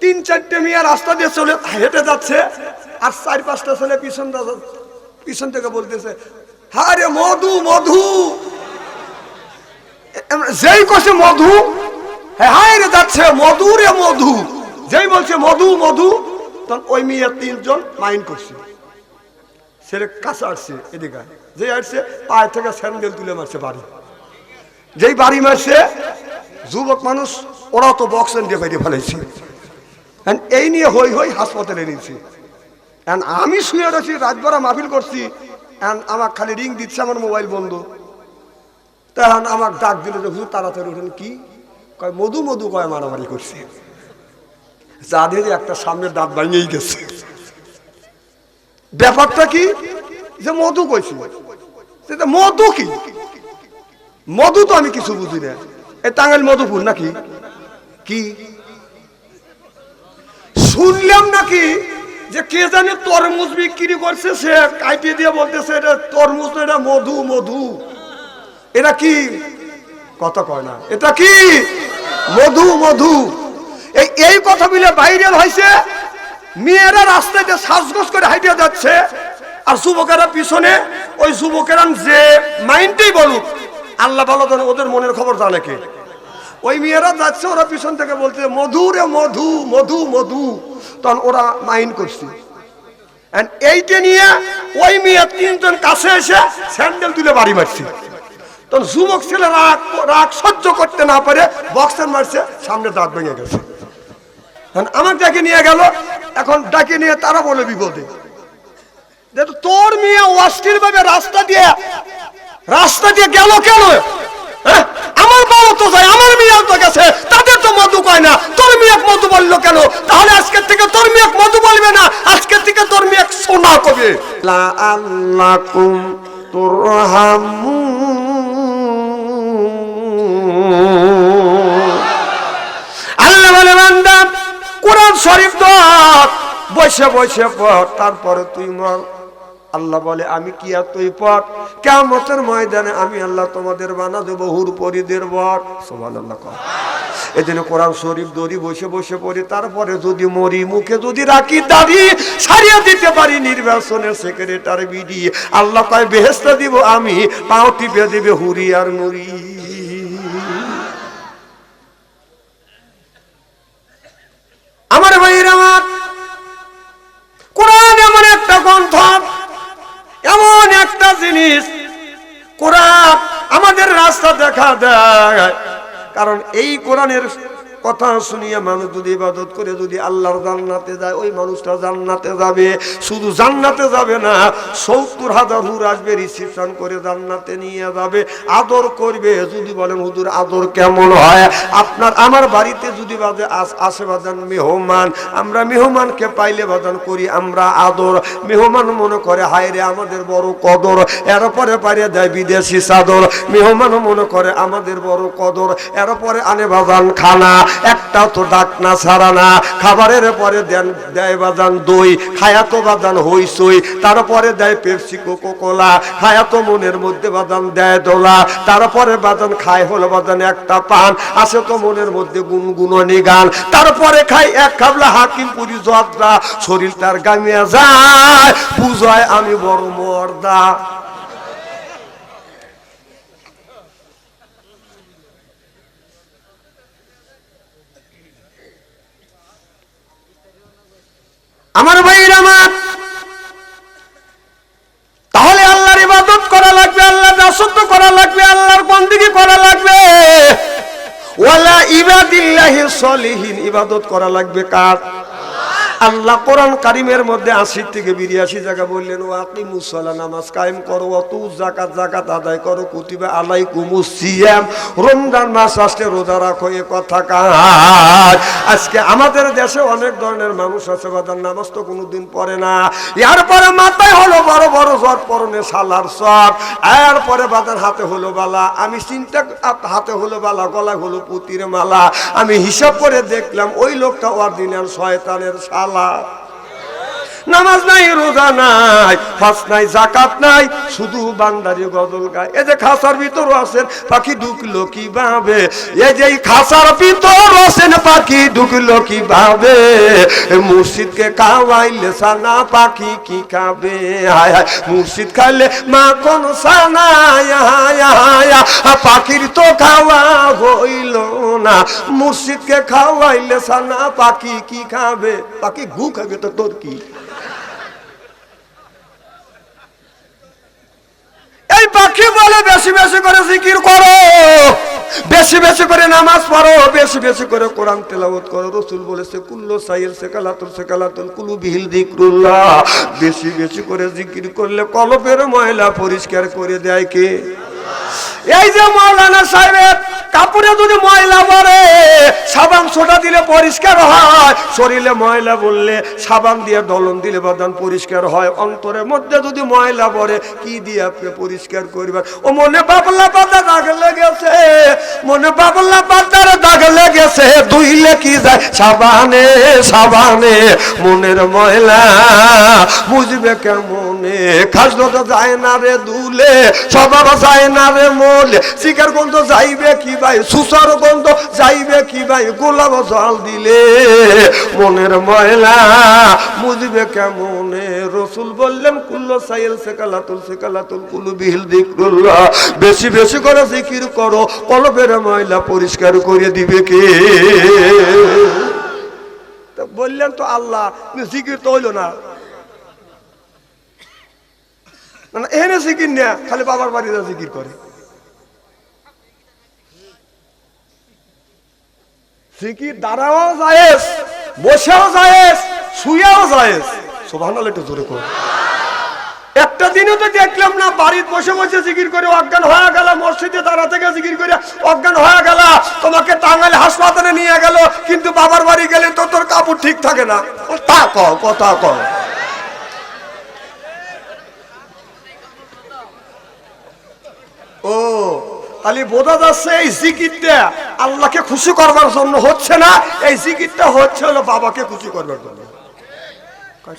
3-4টে মেয়ে রাস্তা দিয়ে চলে হেঁটে যাচ্ছে, আর 4-5টা ছেলে পিছন থেকে বলতেছে, হ্যাঁ রে মধু মধু। যেই কষে মধু, হ্যাঁ রে যাচ্ছে মধু রে মধু, যেই বলছে মধু মধু, তখন ওই মেয়ে 3জন মাইন্ড করছে। ছেলে কাছে আসছে, এদিকে যে আসছে পায়ে থেকে স্যান্ডেল তুলে মারছে বাড়ি। যেই বাড়ি মারছে, যুবক মানুষ ওরা তো বক্স দিয়ে বেরিয়ে ফেলেছে। এই নিয়ে হই হই হাসপাতালে নিয়েছি। আমি শুয়ে রয়েছি, রাতভরা মাহফিল করছি, আমার খালি রিং দিচ্ছে, আমার মোবাইল বন্ধ। তখন আমার ডাক দিল যে হুজুর তাড়াতাড়ি উঠেন। কি কয়? মধু মধু কয় মারামারি করছে। যা দিয়ে একটা সামনের দাঁত ভাঙিয়েই গেছে। ব্যাপারটা কি যে মধু কইছি, মধু কি মধু তো আমি কিছু বুঝি না। এই টাঙ্গাইল মধুপুর নাকি কি শুনলাম নাকি যে কে জানে তরমুজ বিক্রি করছে, সে কাটিয়ে দিয়ে বলতেছে এটা তরমুজ না, এটা মধু মধু। এটা কি কথা কয় না, এটা কি মধু মধু। এই কথা বলে ভাইরাল হয়েছে। মেয়েরা রাস্তায় সাজগোজ করে হাইটে যাচ্ছে, আর যুবকেরা পিছনে। ওই যুবকেরা যে মাইন্ডেই বলুক, আল্লাহ ভালো জানে ওদের মনের খবর জানে কে। ওই মেয়েরা যাচ্ছে, ওরা পিছন থেকে বলছে মধু রে মধু মধু মধু, তখন ওরা মাইন্ড করছে। এইটা নিয়ে ওই মেয়ে 3জন কাছে এসে স্যান্ডেল তুলে বাড়ি মারছে। তখন যুবক ছেলে রাগ সহ্য করতে না পারে বক্সের মারছে, সামনে দাঁত ভেঙে গেছে। আমার ডাকে নিয়ে গেল, এখন ডাকে নিয়ে তারা বলে বিপদে, তোর মেয়ে অস্থির ভাবে রাস্তা দিয়ে গেল কেন? আমার বাবা তো যায়, আমার মেয়ে তো গেছে, তাদের তো মধু কয় না, তোর মেয়ে মধু বললো কেন? তাহলে আজকের থেকে তোর মেয়ে মধু বলবে না, আজকের থেকে তোর মেয়ে সোনা কবে। লাআল্লাকুম তুরহামুন। আল্লাহ বলে বান্দা কোরআন শরীফ ধর, বসে বসে পড়, তারপরে তুই মর। আল্লাহ বলে আমি কি আর তুই পড়, কিয়ামতের ময়দানে আমি আল্লাহ তোমাদের বানা দেবো হুর পরিদের বর। সুবহানাল্লাহ। এজন্য কোরআন শরীফ ধরি, বসে বসে পড়ি, তারপরে যদি মরি, মুখে যদি রাখি দাড়ি, সারিয়ে দিতে পারি নির্বাচনের সেক্রেটারি বিডি, আল্লাহ কয় বেহেশতে দিব আমি, পাও টিপে দিবে হুরি আর নুরি। আমার ভাইয়ের আমার, কোরআন এমন একটা গ্রন্থ, এমন একটা জিনিস, কোরআন আমাদের রাস্তা দেখা দেয়। কারণ এই কোরআনের কথা শুনিয়া মানুষ যদি ইবাদত করে যদি আল্লাহর জান্নাতে যায়, ওই মানুষটা জান্নাতে যাবে। শুধু জান্নাতে যাবে না, 70,000 হুর আসবে, রিসিপশন করে জান্নাতে নিয়ে যাবে, আদর করবে। যদি বলেন হুজুর আদর কেমন হয়? আপনার আমার বাড়িতে যদি আসে বাজান মেহমান, আমরা মেহমানকে পাইলে বাজান করি আমরা আদর। মেহমান মনে করে হায় রে আমাদের বড় কদর, এরপরে পাইরে দেয় বিদেশি চাদর। মেহমান মনে করে আমাদের বড় কদর, এরপরে আনে বাজান খানা, একটা তো ডাক না ছাড়া না। খাবারের পরে দেয় বাজান দই, খায়া তো বাজান হইসই, তারপরে দেয় পেপসি কোকো কোলা, খায়া তো মনের মধ্যে বাজান দেয় দোলা, তারপরে বাজান খায় হলো বাজান একটা পান, আসে তো মনের মধ্যে গুনগুননি গান, তারপরে খাই এক খাবলা হাকিমপুরি জর্দা, শরীর তার গামিয়া যায়, বুঝায় আমি বড় মর্দা। আমার ভাইরা আমার, তাহলে আল্লাহর ইবাদত করা লাগবে, আল্লাহর দাসত্ব করা লাগবে, আল্লাহর বন্দেগী করা লাগবে। ওয়ালা ইবাদিল্লাহিস সলিহিন, ইবাদত করা লাগবে কার? আল্লাহ কোরআন কারিমের মধ্যে 80 থেকে 82 জায়গা বললেন ওয়াকিমুস সালাহ, নামাজ কায়েম করো, ওয়াতু যাকাত, যাকাত আদায় করো, কুতিবা আলাইকুমুস সিয়াম, রমজান মাস আসলে রোজা রাখো। এ কথা কাজ। আজকে আমাদের দেশে অনেক ধরনের মানুষ আছে বাদান, নামাজ তো কোনোদিন পড়ে না, এরপরে মাথায় হলো বড় বড় জ্বর, পরনে সালার সব, এরপরে বাদান হাতে হলো বালা, আমি চিন্তা হাতে হলো বালা, গলা হলো পুতির মালা। আমি হিসাব করে দেখলাম ওই লোকটা অরিজিনাল শয়তানের শালা। নামাজ নাই, রোজা নাই, হজ নাই, জাকাত নাই, শুধু বান্দারি গজল গায়। এই যে খাসার ভিতর আছেন পাখি ঢুকলো কিভাবে, এই যে খাসার ভিতর আছেন পাখি ঢুকলো কিভাবে, মুর্শিদকে খাওয়াইলে সানা পাখি কি খাবে, হায় হায় মুর্শিদ খাইলে মা কোন সানা, পাখির তো খাওয়া হইল না, মুর্শিদকে খাওয়াইলে সানা পাখি কি খাবে, পাখি গু খাবে তো তোর কি। এই পাখি বলে বেশি বেশি করে জিকির করো, বেশি বেশি করে নামাজ পড়ো, বেশি বেশি করে কোরআন তেলাওয়াত করো। রাসূল বলেছে কুল্লু সাইল সেকালাতুল কুলুবিহিল যিকরুল্লাহ, বেশি বেশি করে জিকির করলে কলবের ময়লা পরিষ্কার করে দেয় কে? এই যে মাওলানা সাহেব কাপড়ে যদি ময়লা পড়ে সাবান সোডা দিলে পরিষ্কার হয়, শরীরে ময়লা বললে সাবান দিয়ে দলন দিলে বাদান পরিষ্কার হয়, অন্তরের মধ্যে যদি ময়লা পড়ে কি দিয়ে আপনি পরিষ্কার করবেন? ও মনে বাবলা পাতা দাগ লেগেছে, মনে বাবলা পাতার দাগ লেগেছে, ধুইলে কি যায় সাবানে সাবানে, মনের ময়লা বুঝবে কেমনে, খাসলো তো যায় না রে দুলে, স্বভাব যায় না রে মোলে, শিকার গন্ধ যাইবে কি ভাই, সুসার গন্ধ যাইবে কি ভাই, গোলাপ জল দিলে মনের ময়লা বুঝবে কেমনে। রাসূল বললেন কুল্লু সাইল সেকালাতুল কুলুবিহিল যিকরুল্লাহ, বেশি বেশি করে জিকির করো, কলবের ময়লা পরিষ্কার করে দিবে কে? বললেন তো আল্লাহ, জিকির তো হইল না, এনে জিকির না, খালি বাবার বাড়িতে জিকির করে। জিকির দাঁড়াও জায়েজ, বসেও জায়েজ, শুয়েও জায়েজ। সুবহানাল্লাহ, একটু জোরে করো। একটা দিনও তো দেখলাম না বাড়িতে বসে বসে জিকির করে অজ্ঞান হয়ে গেল, মসজিদে দাঁড়া থেকে জিকির করে অজ্ঞান হয়ে গেল, তোমাকে টাঙ্গাইল হাসপাতালে নিয়ে গেল, কিন্তু বাবার বাড়ি গেলে তো তোর কাপড় ঠিক থাকে না। তা কও, কথা কও। ও তাহলে বোঝা যাচ্ছে এই জিকিরটা আল্লাহকে খুশি করবার জন্য হচ্ছে না, এই জিকিরটা হচ্ছে হলো বাবাকে খুশি করবার জন্য।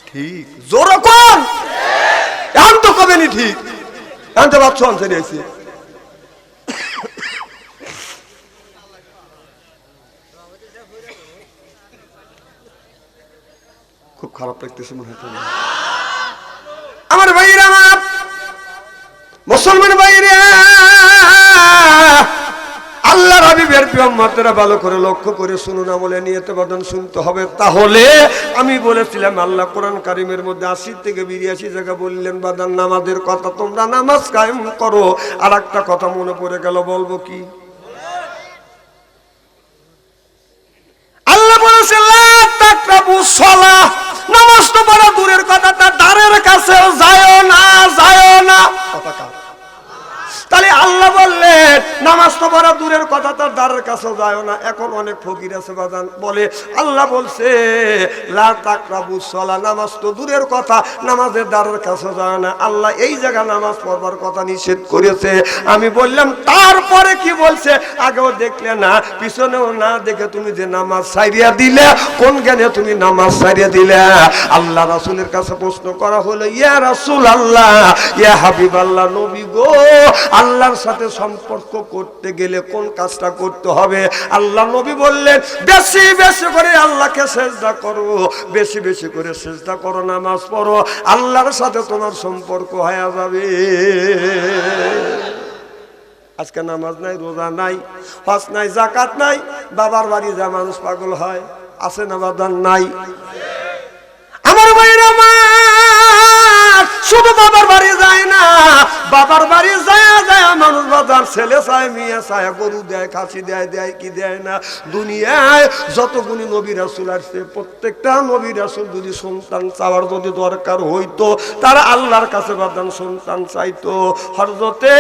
ঠিক জোরে কোন এখন তো কবে নি ঠিক জানতে পারছো আনসার এসে খুব খারাপ লাগতেছে মনে হয় আমার ভাইরা, আমার মুসলমান ভাইরা, আল্লাহর হাবিবের প্রিয় উম্মতেরা ভালো করে লক্ষ্য করে শুনুন, আমলে নিয়তে বাদন শুনতে হবে। তাহলে আমি বলেছিলাম আল্লাহ কোরআন কারিমের মধ্যে ৮০ থেকে ৮২ জায়গা বললেন বাদান নামাজের কথা, তোমরা নামাজ কায়েম করো। আর একটা কথা মনে পড়ে গেল, বলবো কি? আল্লাহ বলেছে লা তাকরাবুস সালাহ, নামাজ তো বড় দূরের কথা, তার দ্বারের কাছেও যায় না, যায় না। তাহলে আল্লাহ বললেন নামাজ তো বড় দূরের কথা, তার দ্বারের কাছেও যায় না। এখন অনেক ফকির আছে বাজান বলে আল্লাহ বলছে লা তাকরাবুস সালাহ, নামাজ তো দূরের কথা, নামাজের দ্বারের কাছেও যায় না। আল্লাহ এই জায়গা নামাজ পড়বার কথা নিষেধ করেছে। আমি বললাম তারপরে কি বলছে? আগেও দেখলে না, পিছনেও না দেখে তুমি যে নামাজ ছাইরিয়া দিলে, কোন জ্ঞানে তুমি নামাজ ছাইরিয়া দিলে? আল্লাহ রাসূলের কাছে প্রশ্ন করা হলো, ইয়া রাসূল আল্লাহ, ইয়া হাবিব আল্লাহ, নবী গো, আল্লাহর সাথে সম্পর্ক করতে গেলে কোন কাজটা করতে হবে? আল্লাহ নবী বললেন বেশি বেশি করে আল্লাহকে সিজদা করো, বেশি বেশি করে সিজদা করো, নামাজ পড়ো, আল্লাহর সাথে তোমার সম্পর্ক হয়ে যাবে। আজকে নামাজ নাই, রোজা নাই, হজ নাই, যাকাত নাই, বাবার বাড়ি যা মানুষ পাগল হয়, আছে না বাদান? নাই। আমার ভাইরা শুধু বাবার বাড়ি যায় না, বাবার বাড়ি যায় যায় মানুষ বাজার ছেলে চায়, মেয়ে চায়, গরু দেয়, খাসি দেয়, দেয় কি দেয় না। দুনিয়ায় যতগুলি নবী রাসূল আসছে, প্রত্যেকটা নবী রাসূল যদি সন্তান চাওয়ার যদি দরকার হইতো, তারা আল্লাহর কাছে বাদান সন্তান চাইতো। হযরতে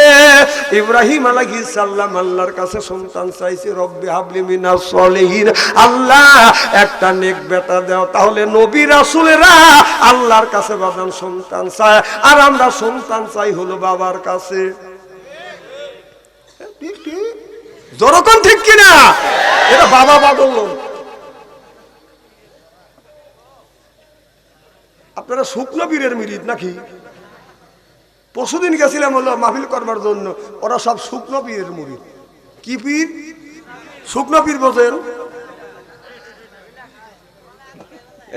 ইব্রাহিম আলাইহিস সালাম আল্লাহর কাছে সন্তান চাইছে, রব্বি হাবলি মিনাস সলিহিন, আল্লাহ একটা নেক বেটা দাও। তাহলে নবী রাসূলেরা আল্লাহর কাছে বাদান সন্তান চায়, আর আমরা সন্তান চাই হলো বাবার কাছে। যখন ঠিক কিনা? এটা বাবা পাগল। আপনারা শুকনো পীরের মিরিদ নাকি? পরশুদিন গেছিলাম হলো মাহফিল করবার জন্য, ওরা সব শুকনো পীরের মুরিদ। কি পীর? শুকনো পীর বোঝেন?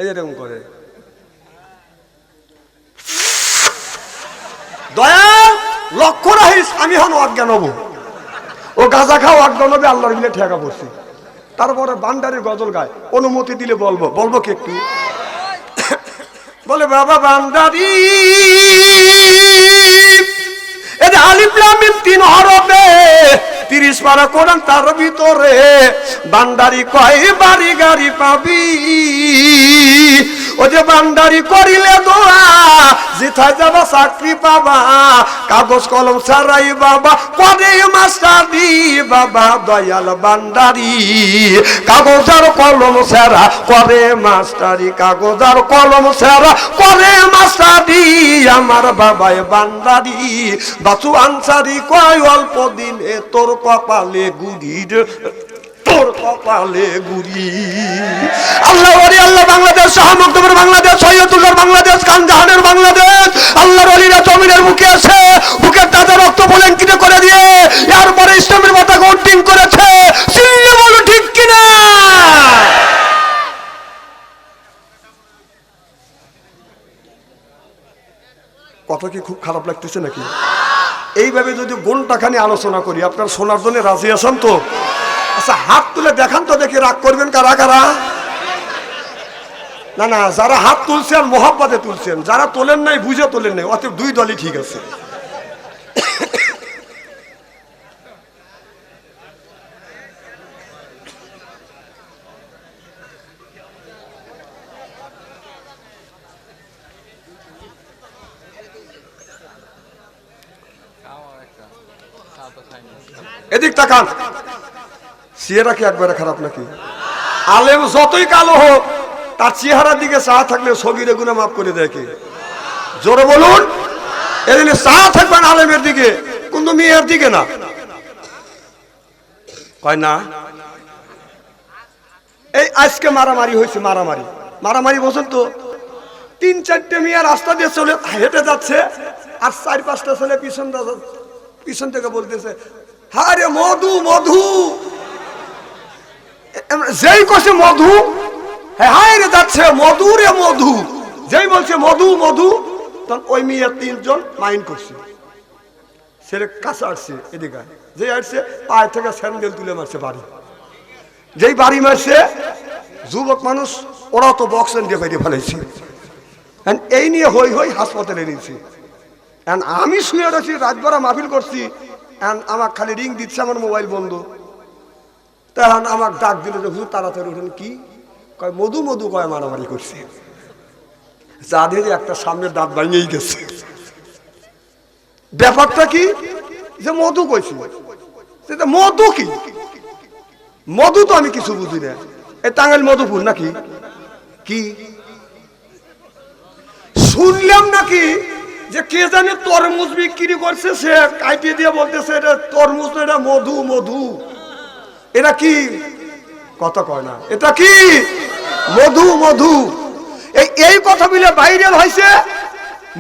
এই এরকম করে দয়া লক্ষ্য রাখিস, আমি হন অজ্ঞান হব, ও গাঁজা খাও অজ্ঞান হবে, আল্লাহর মিলে ঠেকা পড়ছি। তারপরে বান্ডারি গজল গায়, অনুমতি দিলে বলবো, বলবো কি একটু? বলে বাবা বান্দারি এটা আলিফ লাম মিম 3 হরফে 30 পারা কোরআন, তার ভিতরে বান্দারি কয় বাড়ি গাড়ি পাবি। ও যে বান্দারি করিলে দোয়া যেথায় যাবা চাকরি পাবা, কাগজ কলম ছাড়াই বাবা করে মাস্টারি। বাবা দয়াল বান্দারি কাগজ আর কলম ছাড়া করে মাস্টারি, কাগজ আর কলম ছাড়া করে মাস্টারি। আমার বাবায় বান্দারি বাসু আনসারি কয় অল্প দিনে তোর কপালে গুড়ির, তোর কপালে গুড়ি। আল্লাহ ওলি আল্লাহ বাংলাদেশ, শাহ মকদুমের বাংলাদেশ, সৈয়দুল্লাহর বাংলাদেশ, খানজাহানের বাংলাদেশ। আল্লাহর ওলিরা জমিনের বুকে আছে, বুকের তাজা রক্ত বলেঙ্কিত করে দিয়ে এরপরে ইসলামের পতাকা উড্ডীন করেছে। চিল্লে বলো ঠিক কিনা? কথা কি খুব খারাপ লাগতেছে নাকি? এইভাবে যদি ঘন্টাখানি আলোচনা করি, আপনার শোনার জন্য রাজি আছেন তো? আচ্ছা হাত তুলে দেখান তো দেখি, রাগ করবেন কারা কারা? না না, যারা হাত তুলছেন মোহাব্বতে তুলছেন, যারা তোলেন নাই বুঝে তোলেন নাই, অতএব দুই দলই ঠিক আছে। এদিক তাকান, চেহারা কি একবারে খারাপ নাকি? আলেম যতই কালো হোক, তার চেহারার দিকে চা থাকলে সগীরে গুনাহ মাফ করে দেয় কে? জোরে বলুন। এদিকে চা থাকবেন আলেমের দিকে, কিন্তু মেয়ের দিকে না, কয় না। এই আজকে মারামারি হয়েছে, মারামারি মারামারি বলছেন তো, 3-4টে মেয়ে রাস্তা দিয়ে চলে হেঁটে যাচ্ছে, আর 4-5টা ছেলে পিছন থেকে বলতেছে হ্যাঁ রে মধু মধু। যেই কছে মধু, হ্যাঁ রে যাচ্ছে মধু রে মধু, যেই বলছে মধু মধু, তখন ওই মেয়ে 3জন মাইন্ড করছে, ছেলে কাছে আসছে, এদিকে যে আসছে পায়ে থেকে স্যান্ডেল তুলে মারছে বাড়ি। যেই বাড়ি মারছে, যুবক মানুষ ওরা তো বক্সেন দিয়ে বেরিয়ে ফেলেছে। এই নিয়ে হই হই হাসপাতালে নিয়েছি। আমি শুয়ে রয়েছি, রাতভরা মাহফিল করছি, আমার খালি রিং দিচ্ছে, আমার মোবাইল বন্ধ। তখন আমার ডাক দিল যে হুজুর তাড়াতাড়ি উঠেন। কি কয়? মধু মধু কয়, মারামারি করছে। যা দিয়ে একটা সামনের দাঁত ভাঙেই গেছে। ব্যাপারটা কি যে মধু কইছি, সেটা মধু কি? মধু তো আমি কিছু বুঝি না। এই টাঙ্গাইল মধুপুর নাকি? কি শুনলাম নাকি যে কে জানে তরমুজ বিক্রি করছে, সে কাইটে দিয়ে বলতেছে এটা তরমুজ না, এটা মধু মধু। এটা কি? কথা কয় না, এটা কি? মধু মধু। এই কথা বলে ভাইরাল হয়েছে।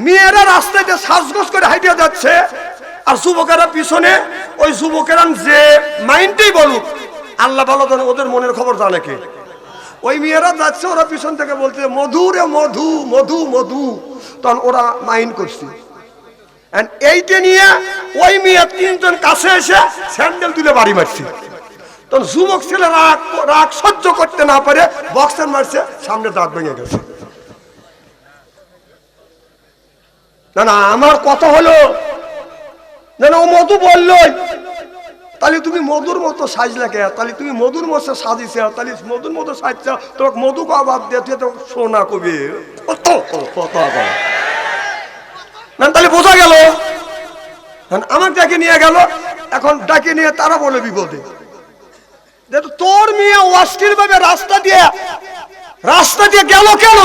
মেয়েরা রাস্তাতে সাজগোজ করে হাইটে যাচ্ছে, আর যুবকেরা পিছনে। ওই যুবকেরা যে মাইন্ডেই বলুক, আল্লাহ ভালো জানে ওদের মনের খবর জানে কে। ওই মেয়েরা যাচ্ছে, ওরা পিছন থেকে বলছে মধু রে মধু মধু মধু, তখন ওরা মাইন্ড করছে। এইটা নিয়ে ওই মেয়ে 3জন কাছে এসে স্যান্ডেল তুলে বাড়ি মারছে। তখন যুবক ছেলে রাগ সহ্য করতে না পারে বক্সের মারছে, সামনে দাঁত ভেঙে গেছে। না না, আমার কথা হলো না না, ও মধু বললই, তাহলে তুমি মধুর মতো সাজলে কে? তাহলে তুমি মধুর মতো সাজিছ, তাহলে মধুর মতো সাজছ, তোমাকে মধু বাদ দিয়ে সোনা কবি না, তাহলে বোঝা গেল। আমার ডাকে নিয়ে গেল, এখন ডাকে নিয়ে তারা বলে বিপদে, তোর মেয়ে অস্থির ভাবে রাস্তা দিয়ে গেল কেন?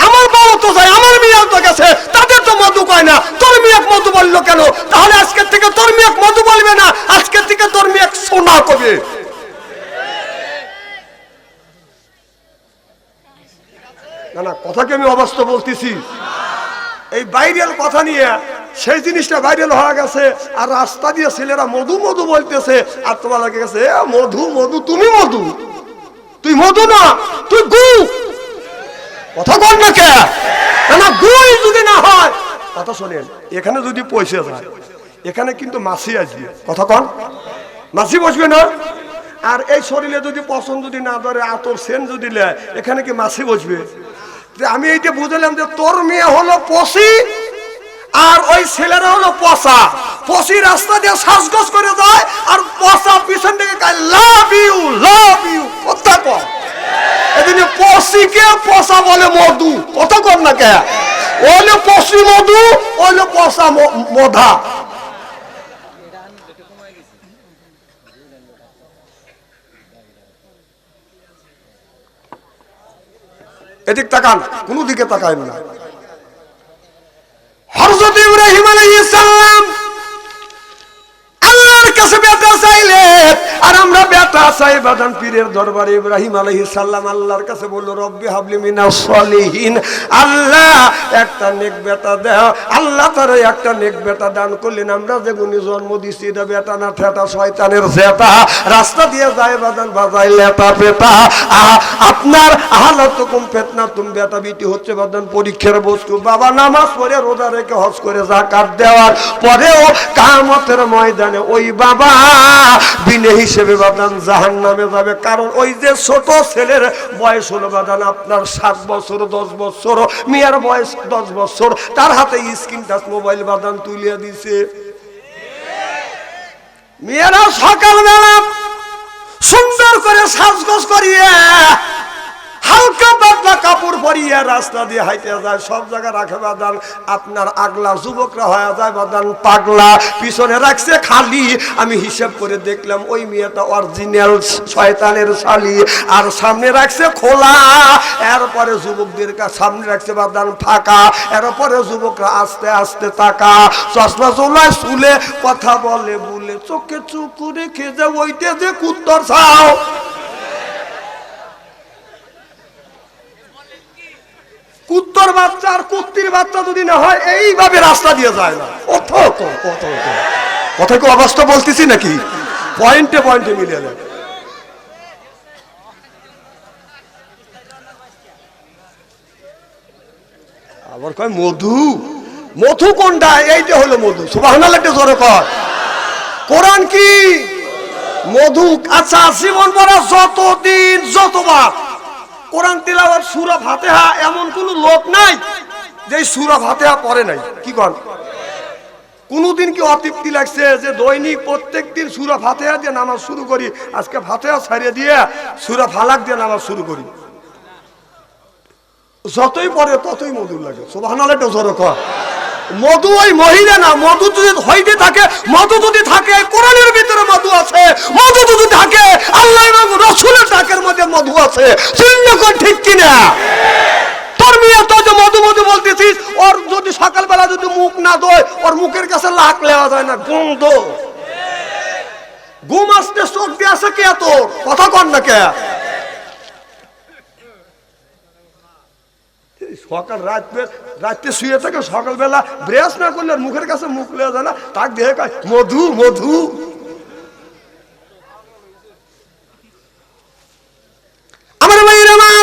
আমার বাবা তো যায়, আমার মেয়ে তো গেছে, তাদের তো মধু কয় না, তোর মেয়ে মধু বললো কেন? তাহলে আজকের থেকে তোর মেয়ে মধু বলবে না, আজকের থেকে তোর মেয়ে সোনা কবে। না না, কথাকে আমি অবাস্তব বলতেছি। এই ভাইরাল কথা নিয়ে সেই জিনিসটা ভাইরাল হয়ে গেছে, আর রাস্তা দিয়ে ছেলেরা মধু মধু বলতেছে, আর তোমার লাগে গেছে মধু মধু, তুমি মধু, তুই মধু না, তুই গু। কথা কন না কে? না গুই যদি না হয়, কথা শোনেন, এখানে যদি পয়সা যায়, এখানে কিন্তু মাছি আসবে। কথা কন, মাছি বসবে না? আর এই শরীরে যদি পছন্দ যদি না ধরে, আতর সেন যদি নেয়, এখানে কি মাছি বসবে? আমি এইটা বুঝলাম যে তোর মেয়ে হলো পশি, আর ওই ছেলেরা হলো পচা। পশি রাস্তা দিয়ে শ্বাসগোস করে যায়, আর পচা পিছন থেকে গায় লাভ ইউ লাভ ইউ। কথা কর, এদিন পশিকে পচা বলে মধু। কথা কর না কে? ওইলে পশি মধু, ওইলে পচা মধা। এদিক তাকান, কোন দিকে তাকায় না। হযরত ইব্রাহিম আলাইহিস সালাম আল্লাহর কাছে বেটা চাইলে, আর আমরা বেটা চাই বাদান পীরের দরবারে। ইব্রাহিম আলাইহিস সালাম আল্লাহর কাছে বলল, রব্বি হাবলি মিনাস সলিহিন, আল্লাহ একটা নেক বেটা দাও। আল্লাহ তারে একটা নেক বেটা দান করলেন। আমরা যে গুনি জন্ম দিছি, এটা বেটা না ঠেটা, শয়তানের জেতা। রাস্তা দিয়ে যায় বাদান বাজায় লেটা পেটা। আপনার হালত কম ফেতনা, তুমি বেটা বিটি হচ্ছে বাদান পরীক্ষার বস্তু। বাবা নামাজ পড়ে রোজা রেখে হজ করে যাকাত দেওয়ার পরেও কিয়ামতের ময়দানে ওই বাবা বিনে হিসেবে বাদান জাহান্নামে যাবে। কারণ ওই যে ছোট ছেলের বয়স হলো বাদান আপনার 7 বছর 10 বছর, মেয়ের বয়স 10 বছর, তার হাতে স্ক্রিন টাচ মোবাইল বাদান তুলিয়ে দিছে। মেয়েরা সকালবেলা সুন্দর করে সাজগোজ করিয়ে হালকা পাতলা কাপড় পরিয়ে রাস্তা দিয়ে হাইতে যায়, সব জায়গায় রাখে বাদান আপনার আগলা। যুবকরা হয়ে যায় বাদান পাগলা, পিছনে রাখছে খালি। আমি হিসাব করে দেখলাম ওই মেয়েটা অরিজিনাল শয়তানের শালি, আর সামনে রাখছে খোলা। এরপরে যুবকদের সামনে রাখছে বাদান ফাঁকা। এরপরে যুবকরা আস্তে আস্তে তাকা, চশমা চোলায় চুলে কথা বলে বলে চোখে চুপ রেখে যে ওইতে যে কুত্তর ছাও। কুত্তর বাচ্চা আর কুত্তির বাচ্চা যদি না হয়, এইভাবে রাস্তা দিয়ে যায় না। কথা কি অবাস্তব বলতেছি নাকি? পয়েন্টে পয়েন্টে মিলিয়ে দেয়। আবার কয় মধু, মধু কোনটা? এইটা হলো মধু। সুবহানাল্লাহ, একটা জোরে কর। কোরআন কি মধু? আচ্ছা, জীবন ভরা যতদিন যতবার কোরআন তিলাওয়াত সূরা ফাতিহা, এমন কোন লোক নাই যে সূরা ফাতিহা পড়ে নাই। কি কন? কোনদিন কি অতৃপ্তি লাগছে যে দৈনিক প্রত্যেকদিন সূরা ফাতিহা দিয়ে নামাজ শুরু করি, আজকে ফাতিহা ছাড়িয়ে দিয়ে সূরা ফালাক দিয়ে নামাজ শুরু করি? যতই পড়ে ততই মধুর লাগে। সুবহানাল্লাহ, এটা জোরে কর। মধু ওই মহিলা না, মধু যদি হইতে থাকে, মধু যদি থাকে কোরআনের ভিতরে মধু আছে, মধু যদি থাকে আল্লাহ এবং রাসূলের ডাকের মধ্যে মধু আছে। চিন্তা কর, ঠিক কিনা? তোর মেয়ে তো যে মধু মধু বলতেছিস, ওর যদি সকালবেলা যদি মুখ না ধোয়, ওর মুখের কাছে লাখ লেওয়া যায় না, গন্ধ। ঘুম আসতে চোখ দিয়ে আসে কে? এত কথা কর না কে? সকাল রাত্রে শুয়ে থাকে, সকালবেলা ব্রাশ না করলে মুখের কাছে মুখ লেওয়া যায় না, তাক দিয়ে কয় মধু মধু। আমার ভাইয়ের আমার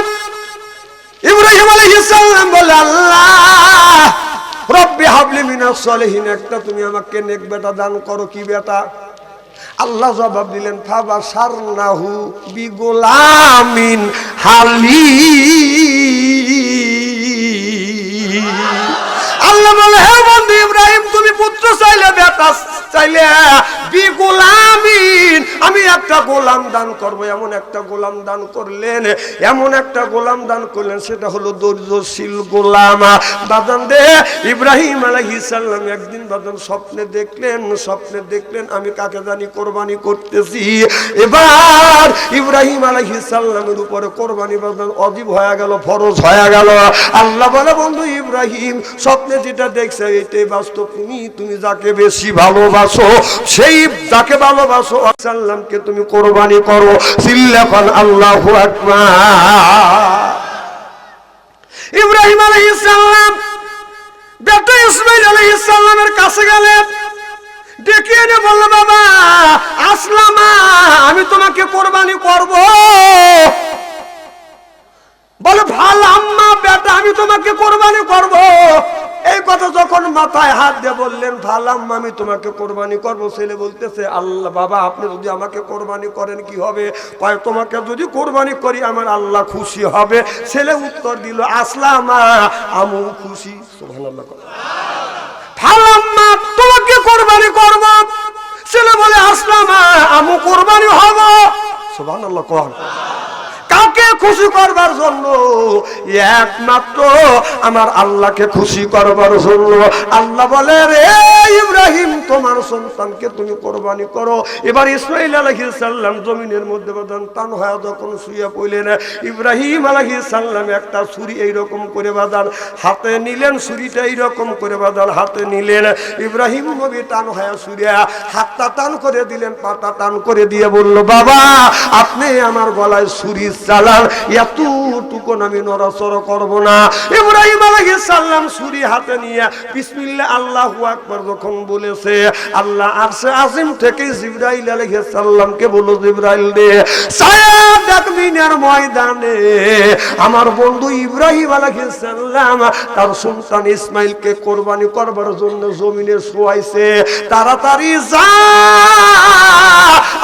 ইব্রাহিম আলাইহিস সালাম বলে, আল্লাহ রব্বি হাবলি মিনাস সলিহিন, একটা তুমি আমাকে নেক বেটা দান করো। কি বেটা? আল্লাহ জবাব দিলেন, ফাবাশারনাহু বিগুলামিন হালিম। আল্লাহ বলে, হে বন্ধু ইব্রাহিম, তুমি পুত্র চাইলে, বেটা চাইলে, বিগুলামিন, আমি একটা গোলাম দান করব। এমন একটা গোলাম দান করলেন, এমন একটা গোলাম দান করলেন, সেটা হলো ধৈর্যশীল গোলাম। বাদান দে ইব্রাহিম আলাইহিস সালাম একদিন বাদান স্বপ্নে দেখলেন আমি কাকে জানি কোরবানি করতেছি। এবার ইব্রাহিম আলাইহিস সালামের উপরে কোরবানি বাদান ওয়াজিব হয়ে গেল, ফরজ হয়ে গেল। আল্লাহ বলে, বন্ধু ইব্রাহিম, স্বপ্নে যেটা দেখছে এটাই বাস্তব। তুমি যাকে বেশি ভালোবাসো, সেই যাকে ভালোবাসো সাল্লামকে তুমি কোরবানি করো। সিল্লাফান আল্লাহু আকবার। আলাইহিস সালাম বেটা ইসমাঈল আলাইহিস সালামের কাছে গেলেন, ডেকে এনে বলল, বাবা আসলামা, আমি তোমাকে কোরবানি করব। বলে, ভালো আম্মা বেটা, আমি তোমাকে কোরবানি করব। এই কথা যখন মাথায় হাত দিয়ে বললেন, ভালো আম্মা, আমি তোমাকে কোরবানি করব, ছেলে বলতেছে, আল্লাহ বাবা, আপনি যদি আমাকে কোরবানি করেন কি হবে? কয়, তোমাকে যদি কোরবানি করি আমার আল্লাহ খুশি হবে। ছেলে উত্তর দিল, আসলামা, আমু খুশি। সুবহানাল্লাহ। ভালো আম্মা, তোমাকে কোরবানি করব। ছেলে বলে, আসলামা, আমু কোরবানি হব। সুবহানাল্লাহ। কোন কাকে খুশি করবার জন্য? একমাত্র আমার আল্লাহকে খুশি করবার জন্য। আল্লাহ বলে, রে ইব্রাহিম, তোমার সন্তানকে তুমি কোরবানি করো। এবার ইসমাঈল আলাইহিস সালাম জমিনের মধ্যে বাদান টান হয়ে যখন শুয়ে পড়লেন, ইব্রাহিম আলাইহিস সালাম একটা ছুরি এইরকম করে বাদান হাতে নিলেন, ছুরিটা এইরকম করে বাদান হাতে নিলেন। ইব্রাহিম নবী টান হয়ে শুয়ে হাতটা টান করে দিলেন, পাটা টান করে দিয়ে বলল, বাবা আপনি আমার গলায় ছুরি চালান, এতটুকু আমি নড়াচড়া করব না। ইব্রাহিম আলাইহিস সালাম ছুরি হাতে নিয়ে বিসমিল্লাহ আল্লাহু আকবার যখন বলেছে, আল্লাহ আরশে আজিম থেকে জিবরাইল আলাইহিস সালামকে বলল, জিবরাইল রে, সায়াদ মিনার ময়দানে আমার বন্ধু ইব্রাহিম আলাইহিস সালাম তার সন্তান ইসমাঈলকে কোরবানি করবার জন্য জমিনে শোয়াইছে, তাড়াতাড়ি যা,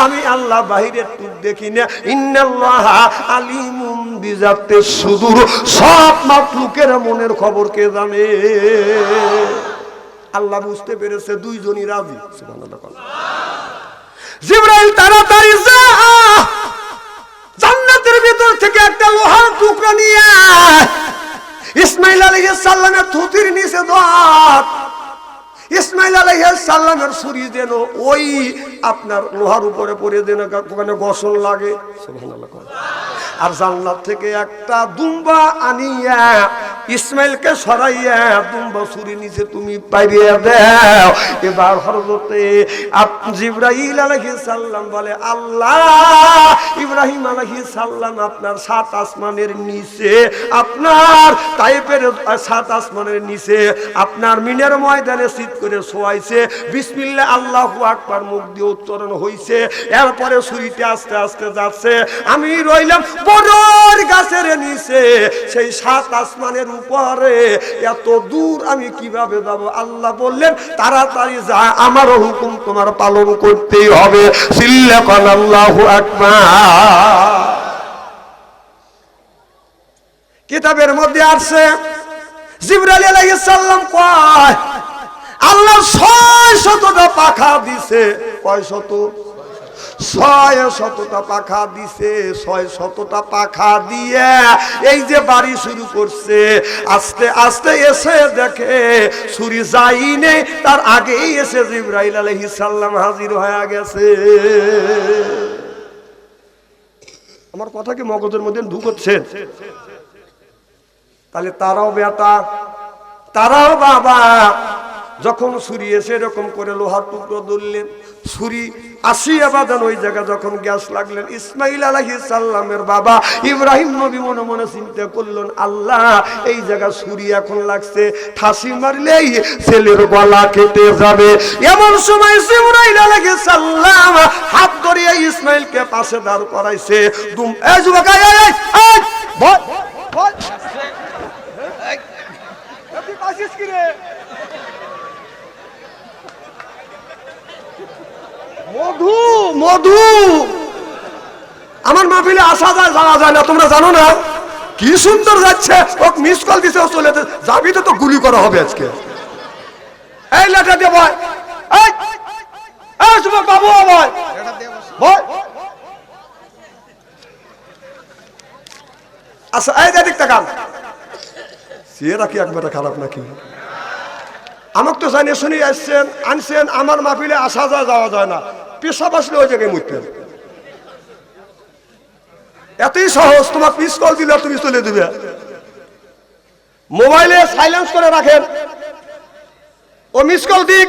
আমি আল্লাহ বাহিরের টুক দেখি না। ইন্নাল্লাহা আলিমুম বিজাতিস সুদূর, সব মাখলুকের মনের খবর কে জানে? আল্লাহ বুঝতে পেরেছে, দুইজনই রাজি। সুবহানাল্লাহ। জিবরাইল তাড়াতাড়ি যা, জান্নাতের ভিতর থেকে একটা লোহার টুকরা নিয়ে ইসমাঈল আলাইহিস সালামের থুতির নিচে দাও। ইসমাঈল আলাইহিস সালামের ছুরি যেন ওই আপনার লোহার উপরে পড়ে যেন ওখানে ঘষণ লাগে। সুবহানাল্লাহ। আর জান্নাত থেকে একটা দুম্বা আনিয়া ইসমাঈলকে সরাইয়া দুম্বা ছুরি নিচে তুমি পাইয়া দাও। এবার হযরতে জিবরাইল আলাইহিস সালাম বলে, আল্লাহ, ইব্রাহিম আলাইহিস সালাম আপনার সাত আসমানের নিচে, আপনার তায়েফের সাত আসমানের নিচে আপনার মিনের ময়দানে শীত করে শোয়াইছে, বিসমিল্লাহ আল্লাহু আকবার মুখ দিয়ে উচ্চারণ হইছে, এরপরে ছুরিতে আস্তে আস্তে যাচ্ছে। আমি রইলাম বড়র গাছের নিচে, সেই সাত আসমানের উপরে, এত দূর আমি কিভাবে যাব? আল্লাহ বললেন, তাড়াতাড়ি যা, আমারও হুকুম তোমার পালন করতেই হবে। সিল্লাকান আল্লাহু আকবার। কিতাবের মধ্যে আছে, জিবরাইল আলাইহিস সালাম কয়, আল্লাহ 600টা পাখা দিছে। কয় শত? 600টা পাখা দিছে। 600টা পাখা দিয়ে এই যে বাড়ি শুরু করছে, আস্তে আস্তে এসে দেখে ছুরি যায়নি, তার আগেই এসে জিবরাইল আলাইহিস সালাম হাজির হয়ে গেছে। আমার কথা কি মগজের মধ্যে ঢুকছে? তাহলে তারাও বেটা, তারাও বাবা, যখন ছুরি এসে এরকম করে লোহার টুকরো ধরলেন, ছুরি আসিয়া বাদান ওই জায়গা যখন গ্যাস লাগলেন, ইসমাঈল আলাইহিস সালামের বাবা ইব্রাহিম নবী মনে মনে চিন্তা করলেন, আল্লাহ, এই জায়গা ছুরি এখন লাগছে, ঠাসি মারলেই ছেলের গলা কেটে যাবে। এমন সময় জিবরাইল আলাইহিস সালাম হাত ধরিয়ে ইসমাঈলকে পাশে দাঁড় করাইছে। এই যুবক, এই বল বল, তুই পাশিস কি রে? মধু, মধু আমার মাহফিলে আসা যায়, যাওয়া যায় না, তোমরা জানো না? কি সুন্দর যাচ্ছে, ও মিস কল দিছে, ও চলে যাবি তো গুলি করা হবে আজকে। এই লেটা দিয়ে বয়, এই যুবক বাবু, বয় বয়। আচ্ছা, এই দিক তাকান, চেহারা কি একবারে খারাপ নাকি? আমাকে তো জানিয়ে শুনি আসছেন, আনছেন, আমার মাহফিলে আসা যায়, যাওয়া যায় না, পেশাব আসলে ওই জায়গায় মুখতেন। এতই সহজ, তোমার মিস কল দিলে তুমি চলে দিবে। মোবাইলে সাইলেন্স করে রাখেন, ও মিস কল দিক,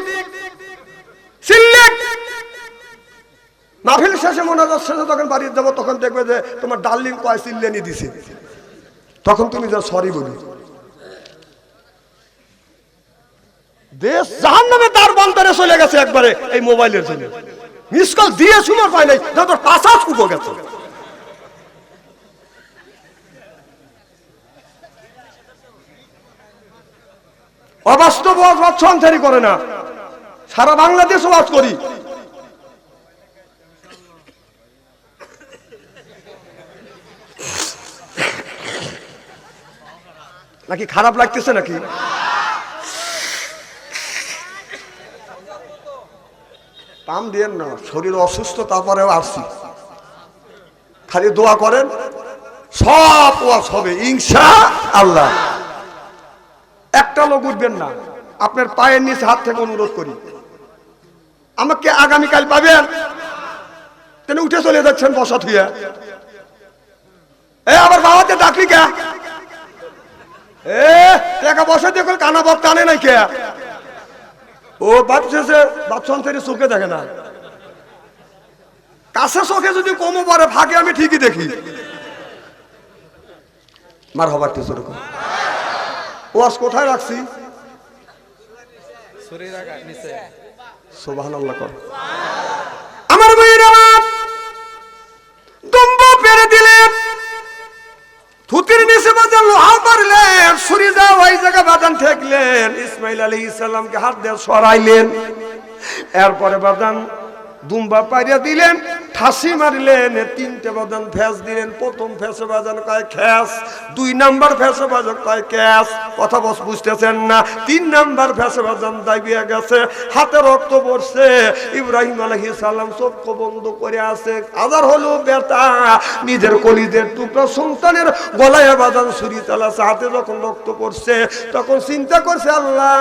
মাহফিল শেষে মোনাজাত শেষে যখন বাড়ি যাবো, তখন দেখবে যে তোমার ডার্লিং কয় চিল্লেনি দিছে, তখন তুমি যা সরি বলি। দেশ জাহান্নামে তার বন্তরে চলে গেছে একবারে এই মোবাইলের জন্য। মিস কল দিয়ে সময় পায় নাই, না তোর পাশা শুকো গেছে। অবাস্তব ওয়াজ সঞ্চারী করে না, সারা বাংলাদেশ ওয়াজ করি। নাকি খারাপ লাগতেছে নাকি? পাম দিয়েন না, শরীর অসুস্থ, তারপরেও আসছি। খালি দোয়া করেন, সব ওয়াজ হবে ইনশাআল্লাহ। একটা লোক উঠবেন না, আপনার পায়ের নিচে হাত থেকে অনুরোধ করি। আমাকে আগামীকাল পাবেন, কেন উঠে চলে যাচ্ছেন বসা থুয়ে? আবার বাবাতে ডাকলি কে? টাকা বসা দিয়ে কানা বাপ টানে নাই কে? ও ভাবছে বাপ সন্তানের চোখে দেখে না, কাছে চোখে যদি কমও পড়ে ভাগে আমি ঠিকই দেখি। মার হবার কিছু রকম ওয়াজ কোথায় রাখছি? সুবহানাল্লাহ কর। আমার ভাইরা দুম্ব পেরে দিলেন, থুতির নিচে বাজান লোহা মারলেন, ছুরি যাও ওই জায়গা বাজান ঠেকলেন, ইসমাইল আলাইহিস সালামকে হাত দিয়ে সরাইলেন। এরপরে বাজান দুম্বা পাইয়া দিলেন, ঠাসি মারলেন, তিনটে বাজান ফেস দিলেন। প্রথম ফেসে বাজান কয় খ্যাস, 2 নাম্বার ফেসে বাজান কয় ক্যাস। কথা বুঝতেছেন না? 3 নাম্বার ফেসে বাজান দাবিয়ে গেছে, হাতে রক্ত পড়ছে। ইব্রাহিম আলাইহিস সালাম চোখ বন্ধ করে আছে, আজার হলো ব্যথা, নিজের কলিজের টুকরা সন্তানের গলায় বাজান ছুরি চালাছে। হাতে যখন রক্ত পড়ছে তখন চিন্তা করছে, আল্লাহ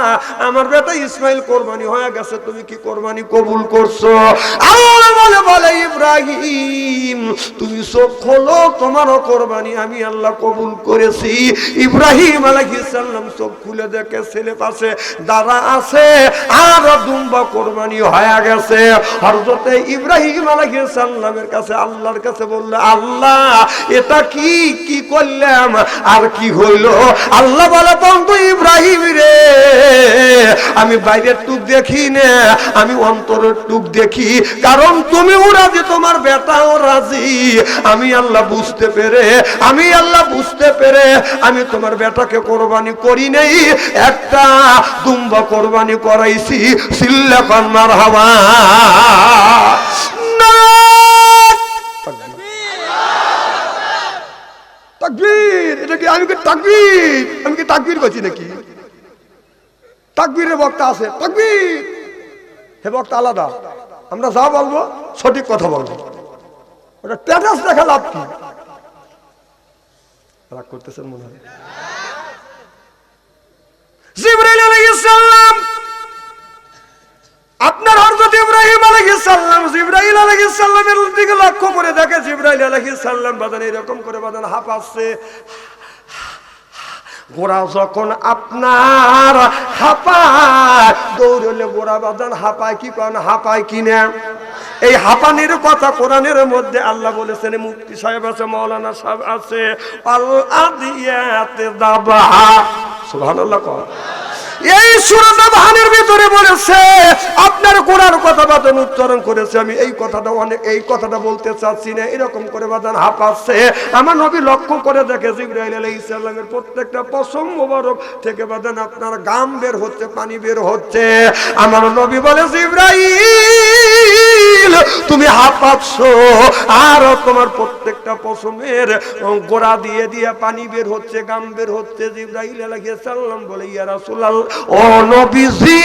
আমার বেটা ইসমাইল কোরবানি হয়ে গেছে, তুমি কি কোরবানি কবুল করছো? আল্লাহ বলে ইব্রাহিম তুমি চোখ খোলো, তোমারও কোরবানি আমি আল্লাহ কবুল করেছি। ইব্রাহিম আলাইহিস সালাম চোখ খুলে দেখে ছেলে পাশে দাঁড়া আছে, আর দুম্বা কোরবানি হয়ে গেছে। হযরত ইব্রাহিম আলাইহিস সালামের কাছে আল্লাহর কাছে বলল, আল্লাহ এটা কি করলাম আর কি হইল? আল্লাহ বলে, বন্ধু ইব্রাহিম রে, আমি বাইরের টুক দেখি না, আমি অন্তরের টুক দেখি। কারণ তুমি রাজি, তোমার বেটাও রাজি। আমি আল্লাহ বুঝতে পেরে আমি তোমার বেটাকে কোরবানি করি নাই, একটা দুম্বা কোরবানি করাইছি। সিল্লাকান মারহাবা। তাকবীর! এটা কি আমি কি তাকবীর বলছি নাকি? তাকবীরের বক্তা আছে, তাকবীর হে বক্তা আলাদা। আমরা যা বলবো সঠিক কথা বলবো, ওটা স্ট্যাটাস দেখা লাভ কি? রাগ করতেছেন মনে হয়। জিবরাইল আলাইহিস সালাম, আপনার হযরত ইব্রাহিম আলাইহিস সালাম জিবরাইল আলাইহিস সালামের দিকে লক্ষ্য করে দেখে, জিবরাইল আলাইহিস সালাম বাদান এরকম করে বাদান হাঁপাচ্ছে। গোড়া যখন আপনার হাঁপায়, দৌড়লে গোড়া বাদান হাঁপায় কি কারণ হাঁপায় কিনা? এই হাঁপানির কথা কোরআনের মধ্যে আল্লাহ বলেছেন। মুফতি সাহেব আছে, মাওলানা সাহেব আছে, আল আদিয়াতে দাবাহা। সুবহানাল্লাহ কর। এই সূরা দাবাহানের ভিতরে বলেছে, আপনার কোরআন কথা বাদান উচ্চারণ করেছে। আমি এই কথাটা বলতে চাচ্ছি না, এরকম করে বাদান হাঁপাচ্ছে। আমার নবী লক্ষ্য করে দেখে জিবরাইল আলাইহিস সালামের প্রত্যেকটা পশম মোবারক থেকে বাদান আপনার গাম বের হচ্ছে, পানি বের হচ্ছে। আমার নবী বলে, জিবরাইল তুমি হাঁপাচ্ছ, আর তোমার প্রত্যেকটা পশমের গোড়া দিয়ে দিয়ে পানি বের হচ্ছে, গাম বের হচ্ছে। জিবরাইল আলাইহিস সালাম বলে, ইয়া রাসূলুল্লাহ, ও নবীজি,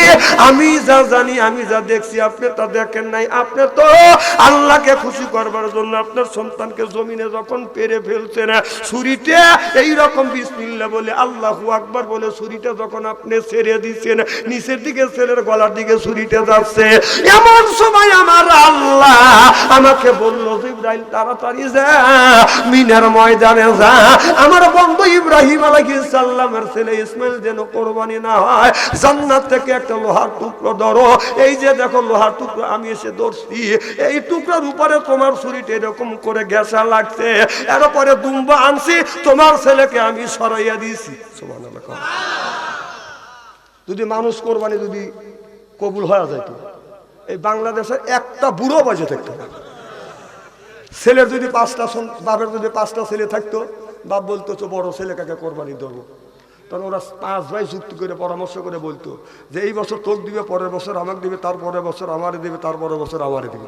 আমি যা জানি, আমি যা দেখছি, আপনি তা দেখেন নাই। আপনি তো আল্লাহকে খুশি করবার জন্য আপনার সন্তানকে জমিনে যখন পেরে ফেলছেন, ছুরিটা এইরকম বিসমিল্লাহ বলে, আল্লাহু আকবার বলে ছুরিটা যখন আপনি ছেড়ে দিচ্ছেন, নিচের দিকে ছেলের গলার দিকে ছুরিটা যাচ্ছে। এমন সময় আমার আল্লাহ আমাকে বলল, জিবরাইল তাড়াতাড়ি যা, মিনার ময়দানে যা, আমার বন্ধু ইব্রাহিম আলাইহিস সালামের ছেলে ইসমাইল যেন কোরবানি না হয়। জান্নাত থেকে একটা লোহার টুকরো ধরো, এই যে দেখো লোহার টুকরো আমি এসে ধরছি, এই টুকরার উপরে তোমার ছুরিটা এরকম করে ঘেঁষা লাগছে, এরপরে দুম্বা আনছি, তোমার ছেলেকে আমি সরাইয়া দিয়েছি। সুবহানাল্লাহ। যদি মানুষ কোরবানি যদি কবুল হয়ে যেত, এই বাংলাদেশের একটা বুড়ো বাজে থাকতো না। ছেলের যদি 5টা, বাপের যদি 5টা ছেলে থাকতো, বাপ বলতো তো বড় ছেলে কাকে কোরবানি দেবো, তখন ওরা 5 ভাই যুক্তি করে পরামর্শ করে বলতো যে এই বছর তোক দিবে, পরের বছর আমাকে দিবে, তারপরের বছর আমারে দিবে, তারপরের বছর আমারে দিবে।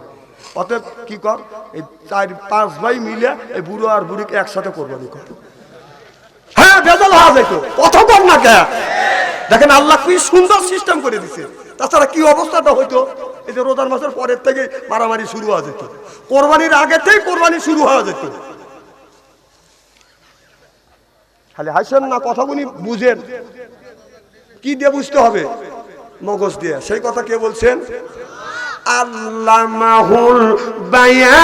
অতএব কি কর, এই 4-5 ভাই মিলে এই বুড়ো আর বুড়িকে একসাথে কোরবানি কর। হ্যাঁ, বেজাল হওয়া যেত, কথা বল না কে। দেখেন আল্লাহ কি সুন্দর সিস্টেম করে দিছে। তাছাড়া কি অবস্থাটা হইতো, এই যে রোজার মাসের পরের থেকে মারামারি শুরু হয়ে যেত, কোরবানির আগেতেই কোরবানি শুরু হয়ে যেত। খালি হাসেন না, কথাগুলি বুঝেন। কি দিয়ে বুঝতে হবে? মগজ দিয়ে। সেই কথা কে বলছেন? আল্লামাহুল বায়ান।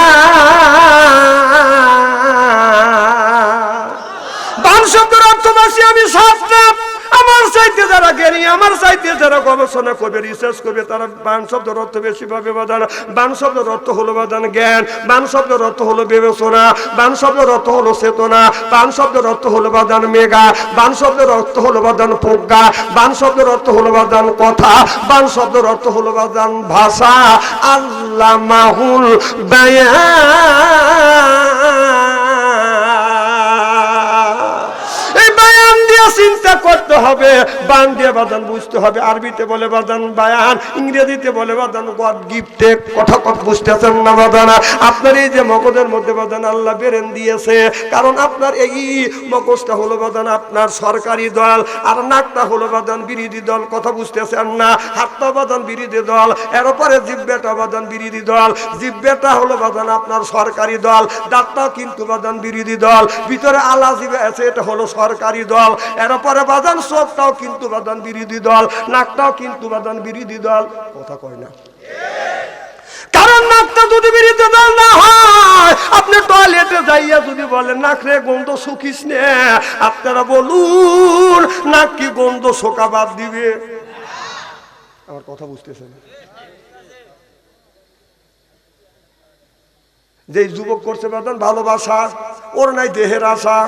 বান শব্দের অর্থ বাসি আমি শাস্ত্র। আমার চাইতে যারা জ্ঞানী, আমার চাইতে যারা গবেষণা করবে, রিসার্চ করবে, তারা বান শব্দের অর্থ বেশি ভাবে বাদান। বান শব্দের অর্থ হলো বাদান জ্ঞান, বান শব্দের অর্থ হলো বিবেচনা, বান শব্দের অর্থ হলো চেতনা, বান শব্দের অর্থ হলো বাদান মেঘা, বান শব্দের অর্থ হলো বাদান প্রজ্ঞা, বান শব্দের অর্থ হলো বাদান কথা, বান শব্দের অর্থ হলো বাদান ভাষা। আল্লামাহুল বায়ান। চিন্তা করতে হবে, বান দিয়ে বাদান বুঝতে হবে। আরবিতে বলে বাদান বায়ান, ইংরেজিতে বলে বাদান গড গিফটে। কথা বুঝতেছেন না বাদানা? আপনার এই যে মগজের মধ্যে বাদান আল্লাহ বেরেন দিয়েছে, কারণ আপনার এই মগজটা হলো বাদান আপনার সরকারি দল, আর নাকটা হলো বাদান বিরোধী দল। কথা বুঝতেছেন না? হাতটা বাদান বিরোধী দল, এর উপরে জিহ্বাটা বাদান বিরোধী দল। জিহ্বাটা হলো বাদান আপনার সরকারি দল, দাঁতটাও কিন্তু বাদান বিরোধী দল। ভিতরে আলা জিহ্বা আছে, এটা হলো সরকারি দল। এরপরে বাদান চোখটাও কিন্তু বাদান বিরোধী দল, নাকটাও কিন্তু বাদান বিরোধী দল। কথা কয় না? কারণ নাকটা যদি বিরোধী দল না হয়, আপনি টয়লেটে যাইয়া যদি বলেন নাক রে গন্ধ শুকিস নে, আপনারা বলুন নাক কি গন্ধ শোকা বাদ দিবে? আমার কথা বুঝতেছেন? যে যুবক করছে বাদান ভালোবাসা, ওর নাই দেহের আশা।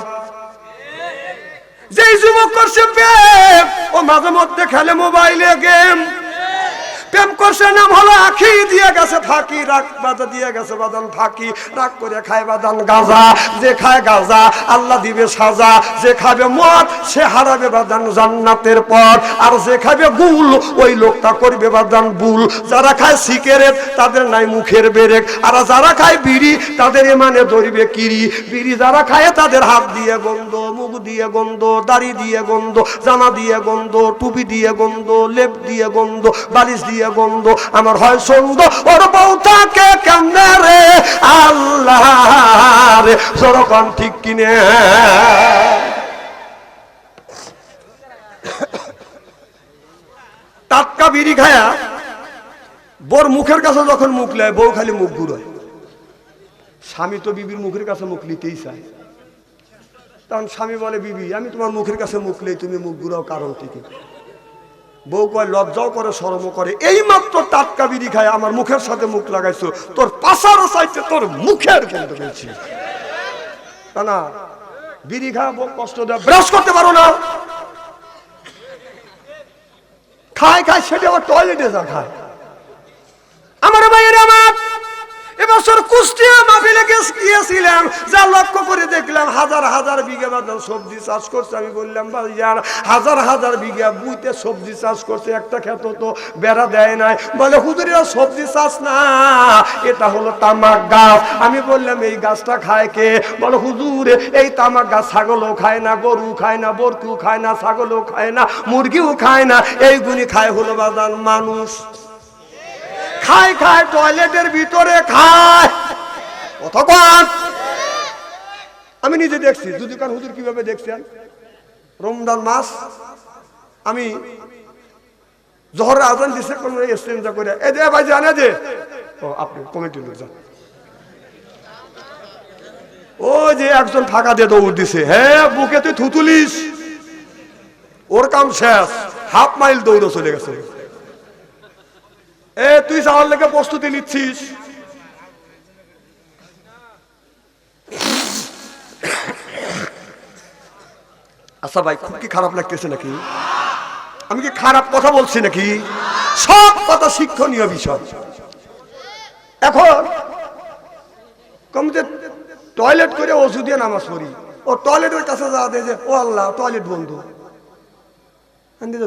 যে যুবক করছে প্রেম, ও মাঝে মধ্যে খেলে মোবাইলে গেম। প্রেম করছে নাম হলো আখি, দিয়ে গেছে ফাঁকি, রাগ বাজা দিয়ে গেছে বাদান ফাঁকি। রাগ করে খায় বাদান গাঁজা, যে খায় গাঁজা আল্লাহ দিবে সাজা। যে খাবে মদ সে হারাবে বাদান জান্নাতের পথ, আর যে খাবে গুল ওই লোকটা করবে বাদান ভুল। যারা খায় সিগারেট তাদের নাই মুখের বেরেক, আর যারা খায় বিড়ি তাদের মানে ধরবে কিরি। বিড়ি যারা খায় তাদের হাত দিয়ে গন্ধ, মুখ দিয়ে গন্ধ, দাড়ি দিয়ে গন্ধ, জামা দিয়ে গন্ধ, টুপি দিয়ে গন্ধ, লেপ দিয়ে গন্ধ, বালিশ দিয়ে গন্ধ। আমার হয় সন্দ ওর বউটাকে কেমনে রে আল্লাহ রে, সরকম ঠিক কিনে। টাটকা বিড়ি খায়া বোর মুখের কাছে যখন মুখ নেয়, বউ খালি মুখ ঘুরায়। স্বামী তো বিবির মুখের কাছে মুখ নিতেই চায়। তখন স্বামী বলে, বিবি আমি তোমার মুখের কাছে মুখ নেই, তুমি মুখ ঘুরাও কারণ কি? বউ কয় লজ্জাও করে শরমও করে, এই মাত্র টাটকা বিড়ি খায় আমার মুখের সাথে মুখ লাগাইছো, তোর পাশারও চাইতে তোর মুখের গন্ধ পেয়েছি। না বিড়ি খায় বউ কষ্ট দেয়, ব্রাশ করতে পারো না। খায় খায় সেটা আবার টয়লেটে যা খায়। আমার ভাইয়ের আমার এবছর কুষ্টিয়া মাহফিলে গিয়েছিলাম, যা লক্ষ্য করে দেখলাম হাজার হাজার বিঘা বাদাম সবজি চাষ করছে। আমি বললাম ভাইজান হাজার হাজার বিঘা বুইতে সবজি চাষ করছে, একটা ক্ষেত তো বেড়া দেয় নাই। বলে হুজুরেরা সবজি চাষ না, এটা হলো তামাক গাছ। আমি বললাম এই গাছটা খায় কে? বলে হুজুর এই তামাক গাছ ছাগলও খায় না, গরু খায় না, বরকিও খায় না, ছাগলও খায় না, মুরগিও খায় না, এইগুলি খায় হলো বাদান মানুষ। খায় খায় টয়লেটের ভিতরে খায়। কতক্ষণ আমি নিজে দেখছি। যদি কার হুজুর কিভাবে দেখছেন, রমজান মাস আমি জোহরের আজান দিছে কোন ইস্তেঞ্জা করে, এ দে ভাই জানে যে ও আপনি কমিটির লোক যান। ও যে একজন ফাঁকা দিয়ে দৌড় দিছে, হ্যাঁ বুকে তুই থুতুলিস, ওর কাম শেষ, হাফ মাইল দৌড়ে চলে গেছে। এ তুই যাওয়ার লেগে প্রস্তুতি নিচ্ছিস। আচ্ছা ভাই খুব কি খারাপ লাগতেছে নাকি? আমি কি খারাপ কথা বলছি নাকি? সব কথা শিক্ষণীয় বিষয়। এখন কমতে টয়লেট করে ওষুধ দিয়ে নামাজ পড়ি, ও টয়লেটের কাছে যাওয়া দিয়ে যে ও আল্লাহ টয়লেট বন্ধ,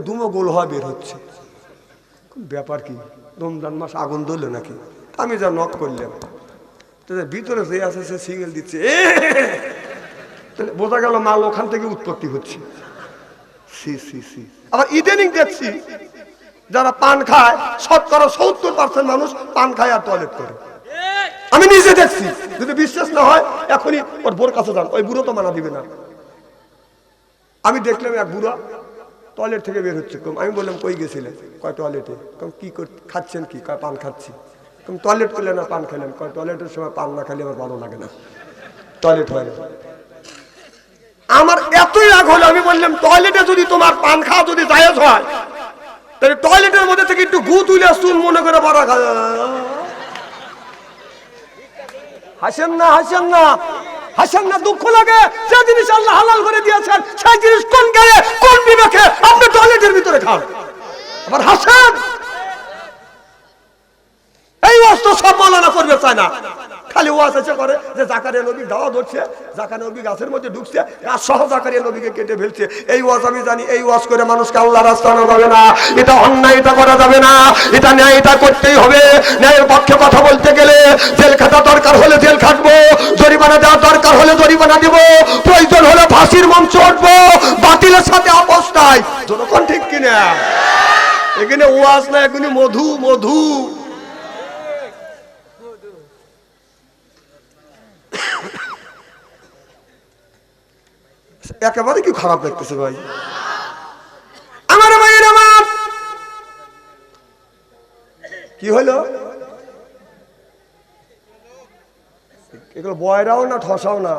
ধুমো গোল হওয়া বের হচ্ছে। ব্যাপার কি, রমজান মাস আগুন ধরলো নাকি? আমি যা নক করলাম, ভিতরে যে আছে সে সিগন্যাল দিচ্ছে, বোঝা গেল মাল ওখান থেকে উৎপত্তি হচ্ছে। আবার ইদানিং দেখছি যারা পান খায়, শতকরা 70% মানুষ পান খায় আর টয়লেট করে। আমি নিজে দেখছি, যদি বিশ্বাস না হয় এখনই ওর বোর কাছে যান, ওই বুড়ো তো মানা দিবে না। আমি দেখলাম এক বুড়া টয়লেট থেকে বের হচ্ছে। আমি বললাম কই গেছিলেন? কয় টয়লেটে। কি খাচ্ছেন? কি কয় পান খাচ্ছি। টয়লেট করলে না পান খেলেন? কয় টয়লেটের সময় পান না খেলে আমার ভালো লাগে না, টয়লেট হয় না। আমার এতই রাগ হলো, আমি বললাম টয়লেটে যদি তোমার পান খাওয়া যদি জায়েজ হয়, তাহলে টয়লেটের মধ্যে থেকে একটু গু তুলে চুন মনে করে বড় খা। হাসেন না, হাসেন না, হাসেন না, দুঃখ লাগে। যে জিনিস আল্লাহ হালাল করে দিয়েছেন সেই জিনিস কোন গায়ে কোন বিবেকে আপনি টয়লেটের ভিতরে খান, আবার হাসেন। এই অস্ত্র সব মালানা করবে চায় না, খালি ওয়াজ এসে করে যে জাকারিয়া নবী দাওয়া ধরছে, জাকারিয়া নবী গাছের মধ্যে ঢুকছে, গাছ সহ জাকারিয়া নবীকে কেটে ফেলছে। এই ওয়াজ আমি জানি, এই ওয়াজ করে মানুষকে আল্লাহর রাস্তা আনা যাবে না, এটা অন্যায়, এটা করা যাবে না, এটা ন্যায়, এটা করতেই হবে। ন্যায়ের পক্ষে কথা বলতে গেলে জেল খাটা দরকার হলে জেল খাটবো, জরিমানা দেওয়া দরকার হলে জরিমানা দিব, প্রয়োজন হলে ফাঁসির মঞ্চ উঠবো, বাতিলের সাথে আপোষ নাই। যতক্ষণ ঠিক কিনা? এখানে ওয়াজ না, এখানে মধু মধু। একেবারে কি খারাপ লাগতেছে ভাই আমার ভাইয়ের আমার? কি হলো? এগুলো বয়রাও না, ঠসাও না।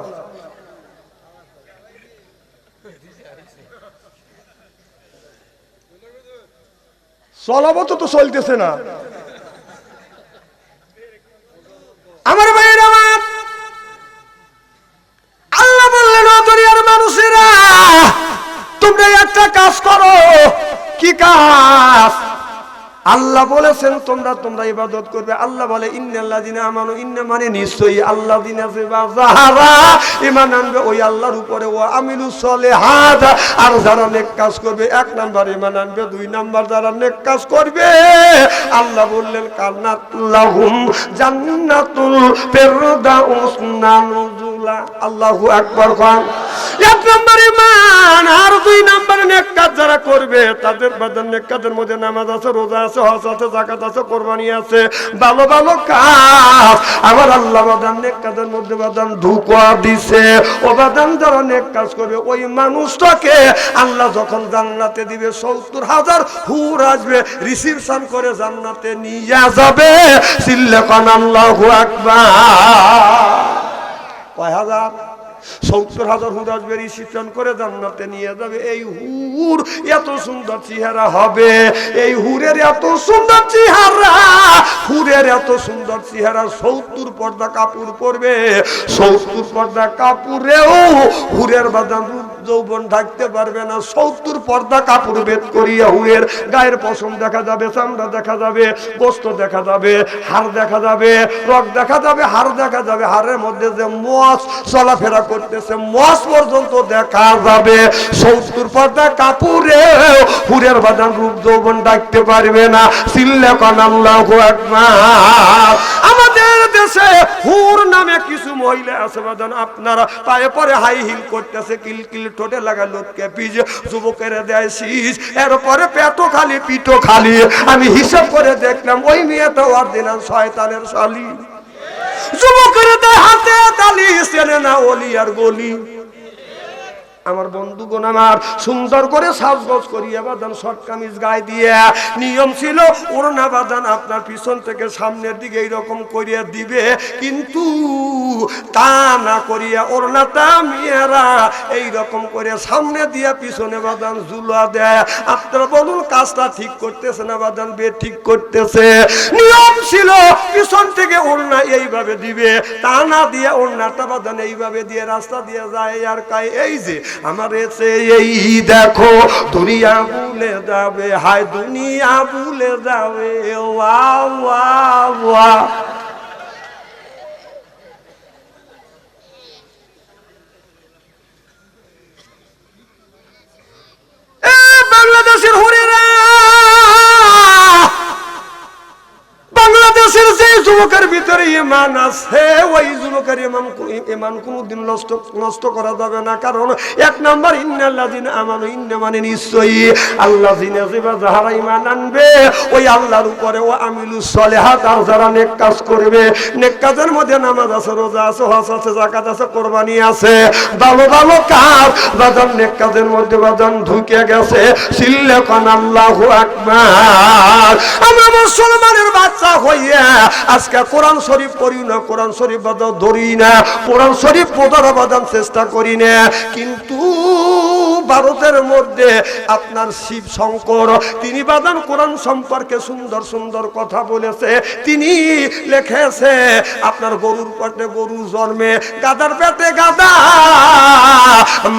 চলাবো তো চলতেছে না আমার ভাইয়ের আমার। আল্লাহ বললেন দুনিয়ার মানুষেরা তোমরা একটা কাজ করো। কি কাজ? আল্লাহ বলেছেন তোমরা ইবাদত করবে। আল্লাহ বলে ইন্নাল্লাযিনা আমানু, ইন্না মানে নিশ্চয়ই আল্লাযিনা যারা ঈমান আনবে ওই আল্লাহর উপরে, ও আমিলুস সলিহাত, আর যারা নেক কাজ করবে। এক নাম্বার ঈমান আনবে, দুই নাম্বার যারা নেক কাজ করবে। আল্লাহ বললেন কান্নাত লাহুম জান্নাতুল ফিরদাউস নুজুলা। আল্লাহু আকবার। খান এক নাম্বার ঈমান, আর দুই নাম্বার নেক কাজ যারা করবে তাদের বাদান নেক কাজের মধ্যে নামাজ আছে, রোজা আছে, হজ আছে, যাকাত আছে, কুরবানি আছে, ভালো ভালো কাজ। আমার আল্লাহ বাদান নেক কাজের মধ্যে বাদান ঢুকা দিছে। ও বাদান যারা নেক কাজ করবে ওই মানুষটাকে আল্লাহ যখন জান্নাতে দিবে ৭০,০০০ হুর আসবে, রিসিপশন করে জান্নাতে নিয়ে যাবে। চিল্লাকান আল্লাহু আকবার। কয় হাজার? ৭০,০০০ হুর আসবে, রিসিপশন করে জান্নাতে নিয়ে যাবে। এই হুর এত সুন্দর চেহারা হবে, এই হুরের এত সুন্দর চেহারা, হুরের এত সুন্দর চেহারা ৭০ পর্দা কাপড় পরবে। ৭০ পর্দা কাপড়েও হুরের বাদাম রূপ যৌবন ঢাকতে পারবে না। ৭০ পর্দা কাপড় বেদ করিয়া হুরের গায়ের পশম দেখা যাবে, চামড়া দেখা যাবে, গোস্ত দেখা যাবে, হাড় দেখা যাবে, রক দেখা যাবে, হাড় দেখা যাবে। হাড়ের মধ্যে যে মোষ চলাফেরা করতেছে মোষ পর্যন্ত দেখা যাবে। ৭০ পর্দা কাপড়ে হুরের বাদান রূপ যৌবন ডাকতে পারবে না। চিল্লাকান আল্লাহু আকবার। আমাদের দেশে হুর নামে কিছু মহিলা আছে বাদান, আপনারা পায়ে পরে হাই হিল করতেছে, কিলকিল ঠোঁটে লাগা লোককে পিজ, যুবকের দেয় শীষ, এরপরে পেটো খালি পিঠো খালি। আমি হিসাব করে দেখলাম ওই মেয়েটা অরিজিনাল শয়তানের শালী। যুবকের দেয় হাতে তালি, চেনে না অলি আর গলি। আমার বন্ধুগণ আমার সুন্দর করে সাজগোজ করিয়া বাদান শর্ট কামিজ গায়ে দিয়ে, নিয়ম ছিল ওড়না বাদান আপনার পিছন থেকে সামনের দিকে এইরকম করিয়া দিবে, কিন্তু তা না করিয়া ওড়নাটা মেয়েরা এইরকম করে সামনে দিয়া পিছনে বাদান ঝুলা দেয়। আপনারা বলুন কাজটা ঠিক করতেছে না বাদান বে ঠিক করতেছে? নিয়ম ছিল পিছন থেকে ওড়না এইভাবে দিবে, তা না দিয়ে ওড়নাটা বাদান এইভাবে দিয়ে রাস্তা দিয়ে যায় আর কায়। এই যে আমার এসে এই দেখো দুনিয়া ভুলে যাবে, হায় দুনিয়া ভুলে যাবে। ওয়া ওয়া ওয়া। বাংলাদেশের হরিরা, বাংলাদেশের যে যুবকের ভিতরে ইমান আছে, ওই যুবকের ইমান কোনদিন নষ্ট করা যাবে না। কারণ এক নাম্বার ইন্নাল্লাযিনা আমানু, ইন্না মানে নিশ্চয়ই, আল্লাযিনা যারা ঈমান আনবে ওই আল্লাহর উপরে, ও আমিলুস সলিহাত, আর যারা নেক কাজ করবে। নেক কাজের মধ্যে নামাজ আছে, রোজা আছে, হজ আছে, যাকাত আছে, কুরবানি আছে, ভালো ভালো কাজ বাজান নেক কাজের মধ্যে বাজান ঢুকে গেছে। সিল্লে কোন আল্লাহু আকবার। আমরা মুসলমানের বাচ্চা হইয়া আজকে কোরআন শরীফ পড়ি না, কোরআন শরীফ বাজান ধরি না, কোরআন শরীফ পড়ার বাজান চেষ্টা করি না। কিন্তু ভারতের মধ্যে আপনার শিব শঙ্কর, তিনি বাজান কোরআন সম্পর্কে সুন্দর সুন্দর কথা বলেছে। তিনি লিখেছে আপনার গরুর পেটে গরু জন্মে, গাদার পেটে গাদা,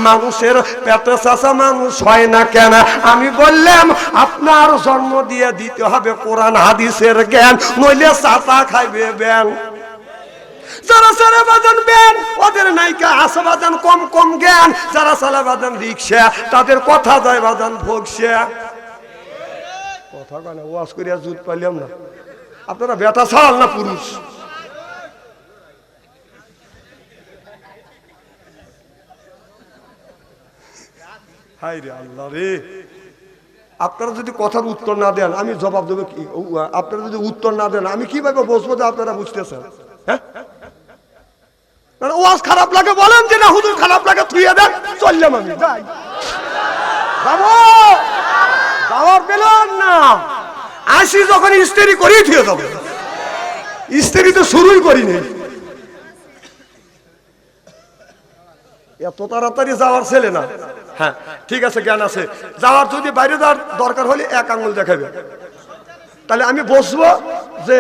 মানুষের পেটে চাষা মানুষ হয় না কেন? আমি বললাম আপনার জন্ম দিয়ে দিতে হবে কোরআন হাদিসের জ্ঞান, নইলে চাষা খাইবে ব্যাং। যারা সারা বাজান ব্যান, ওদের নায়িকা আসে বাজান কম কম জ্ঞান। যারা চালা বাজান রিক্সা, তাদের কথা যায় বাজান ভোগসা। কথা কেন ওয়াজ করিয়া জুত পাইলাম না। আপনারা বেটা ছাড়াল না পুরুষ? হাই রে আল্লাহ রে, আপনারা যদি কথার উত্তর না দেন আমি জবাব দেবো কি? আপনারা যদি উত্তর না দেন আমি কিভাবে বুঝবো যে আপনারা বুঝতেছেন? হ্যাঁ, ওয়াজ খারাপ লাগে বলেন যে না, হুজুর খারাপ লাগে থুইয়া দেন, চললাম আমি যাই। যাবো যাওয়ার পেলাম না, আসি যখন ইস্তেরি করেই থুয়ে যাবো। ইস্তেরি তো শুরুই করিনি। এত তাড়াতাড়ি যাওয়ার ছেলে না। হ্যাঁ ঠিক আছে, জ্ঞান আছে। যাওয়ার যদি বাইরে যাওয়ার দরকার হলে এক আঙ্গুল দেখাবে, তাহলে আমি বসবো যে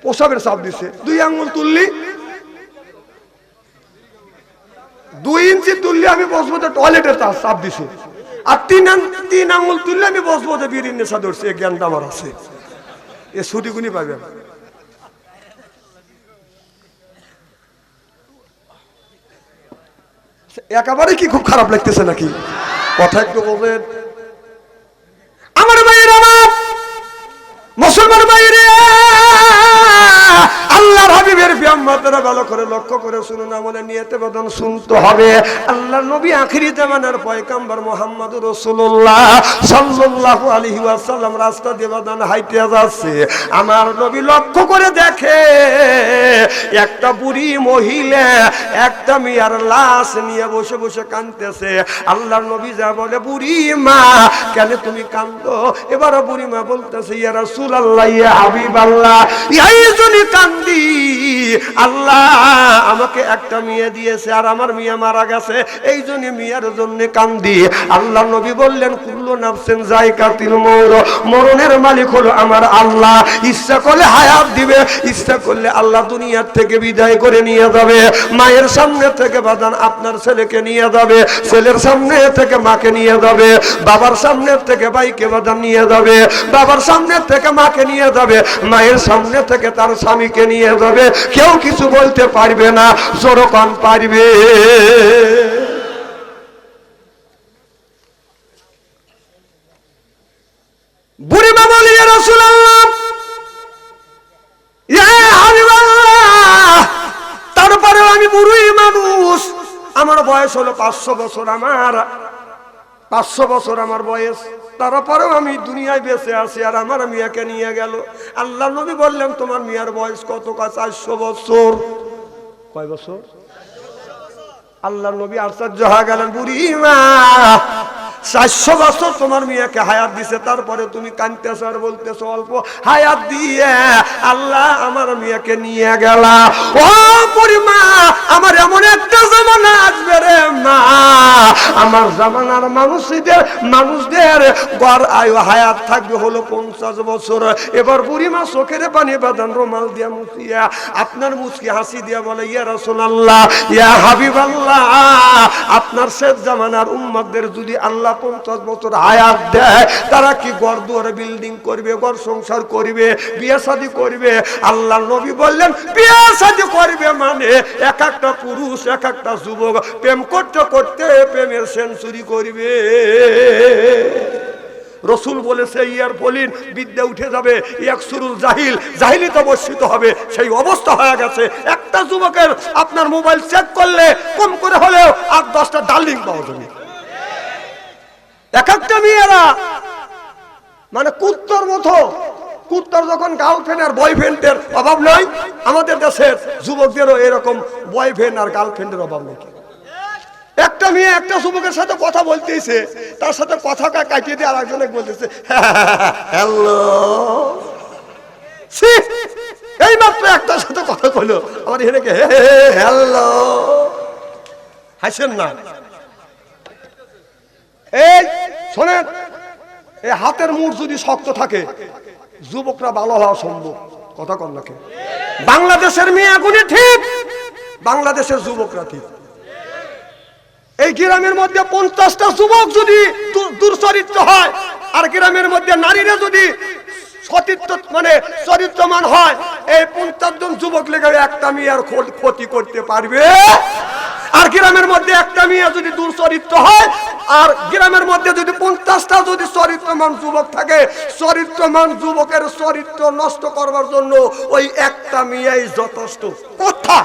পোশাবের চাপ দিছে। 2 আঙ্গুল তুললি, 2 ইঞ্চি তুললে আমি বসবো যে টয়লেটের চাপ দিছে। আর 3 আঙ্গুল তুললে আমি বসবো যে বিড়ির নেশা ধরছে। জ্ঞানটা আমার আছে, এ ছুটিগুনি পাবে। একেবারে কি খুব খারাপ লাগতেছে নাকি? কথা একটু বলবেন। আমার ভাইয়ের, আমার মুসলমান ভাইরে, আল্লাহর হাবিবের বিয়াম্মাতেরা ভালো করে লক্ষ্য করে শুনুন, আমলে নিয়তে বদন শুনতে হবে। আল্লাহর নবী আখিরি জামানার পয়গম্বর মুহাম্মদুর রাসূলুল্লাহ সাল্লাল্লাহু আলাইহি ওয়াসাল্লাম রাস্তা দিয়ে বদন হাইতে যাচ্ছে। আমার নবী লক্ষ্য করে দেখে একটা বুড়ি মহিলা একটা মেয়ের লাশ নিয়ে বসে বসে কাঁদতেছে। আল্লাহর নবী যা বলে, বুড়ি মা কেন তুমি কাঁদো? এবার বুড়ি মা বলতেছে, ইয়া রাসূলুল্লাহ, ইয়া হাবিবাল্লাহ, এই জন্য কান্দি, আল্লাহ আমাকে একটা মেয়ে দিয়েছে আর আমার মেয়ে মারা গেছে, এই জন্য মেয়ের জন্য কান্দি। আল্লাহ নবী বললেন, কুল্লু নাফসিন যায়কাতুল মউত, মরণের মালিক হলো আমার আল্লাহ। ইচ্ছা করলে হায়াত দিবে, ইচ্ছা করলে আল্লাহ দুনিয়ার থেকে বিদায় করে নিয়ে যাবে। মায়ের সামনে থেকে বাজান আপনার ছেলেকে নিয়ে যাবে, ছেলের সামনে থেকে মাকে নিয়ে যাবে, বাবার সামনে থেকে ভাইকে বাজান নিয়ে যাবে, বাবার সামনে থেকে মাকে নিয়ে যাবে, মায়ের সামনে থেকে তার স্বামীকে নিয়ে যাবে। কেউ কিছু বলতে পারবে না, জোরকান পারবে। বুড়িমা বলি, ইয়া রাসূলুল্লাহ, ইয়া হাবিবাল্লাহ, তারপরেও আমি বুড়ি মানুষ, আমার বয়স হলো 500 বছর, আমার 500 বছর আমার বয়স, তারপরেও আমি দুনিয়ায় বেঁচে আছি আর আমার মেয়েকে নিয়ে গেল। আল্লাহ নবী বললেন, তোমার মেয়ের বয়স কত? 400 বছর। কয় বছর? আল্লাহ নবী আশ্চর্য হয়ে গেলেন, বুড়ি মা 400 বছর তোমার মেয়েকে হায়াত দিছে, তারপরে তুমি কাঁদতেছো আর বলতেছো অল্প হায়াত দিয়ে আল্লাহ আমার মেয়েকে নিয়ে গেলা। ও বুড়ি মা, আমার এমন একটা জামানা আসবে রে মা, আমার জামানার মানুষদের গড় আয়ু হায়াত থাকবে হলো 50 বছর। এবার বুড়ি মা চোখের পানি বাঁধান রুমাল দিয়া মুছিয়া আপনার মুচকি হাসি দিয়া বলে, ইয়া রাসূলুল্লাহ, ইয়া হাবিবাল্লাহ, আপনার শেষ জামানার উম্মতদের যদি আল্লাহ আল্লাহ 50 বছর হায়াত দেয়, তারা কি ঘর দুয়ার বিল্ডিং করবে, ঘর সংসার করবে, বিয়ে শাদী করবে? আল্লাহ নবী বললেন বিয়ে শাদী করবে মানে এক একটা পুরুষ এক একটা যুবক প্রেম করতে করতে প্রেমের সেঞ্চুরি করবে। রসুল বলেছে ইয়ার বলিন বিদ্যা উঠে যাবে, ইয়াকসুরুল জাহিল, জাহিলিতে বর্ষিত হবে, সেই অবস্থা হয়ে গেছে। একটা যুবকের আপনার মোবাইল চেক করলে কম করে হলেও 8-10টা ডার্লিং পাওয়া যাবে। এক একটা মেয়েরা মানে কুত্তর মতো, কুত্তর যখন গার্লফ্রেন্ড আর বয়ফ্রেন্ডের অভাব নয়, আমাদের দেশের যুবকদেরও এরকম বয়ফ্রেন্ড আর গার্লফ্রেন্ডের অভাব নেই। একটা মেয়ে একটা যুবকের সাথে কথা বলতেছে, তার সাথে কথা কাটিয়ে দিয়ে আরেকজনে বলতেছে হ্যালো, এই মাত্র একটার সাথে কথা কইলো, আমার এখানে হ্যালো, হাসেন না। এই শোনেন, এই হাতের মুঠ যদি শক্ত থাকে যুবকরা ভালো হওয়া সম্ভব। কথা কন নাকি? বাংলাদেশের মেয়েগুলি ঠিক, বাংলাদেশের যুবকরা ঠিক। এই গ্রামের মধ্যে 50টা যুবক যদি দুর্চরিত্র হয়, আর গ্রামের মধ্যে নারীরা যদি সতীর্থ মানে চরিত্রমান হয়, এই 50 জন যুবক লেগে একটা মেয়ের ক্ষতি করতে পারবে। আর গ্রামের মধ্যে একটা মেয়ে যদি দুর্চরিত্র হয়, আর গ্রামের মধ্যে যদি 50টা যদি চরিত্রমান যুবক থাকে, চরিত্রমান যুবকের চরিত্র নষ্ট করবার জন্য ওই একটা মেয়েই যথেষ্ট। কথা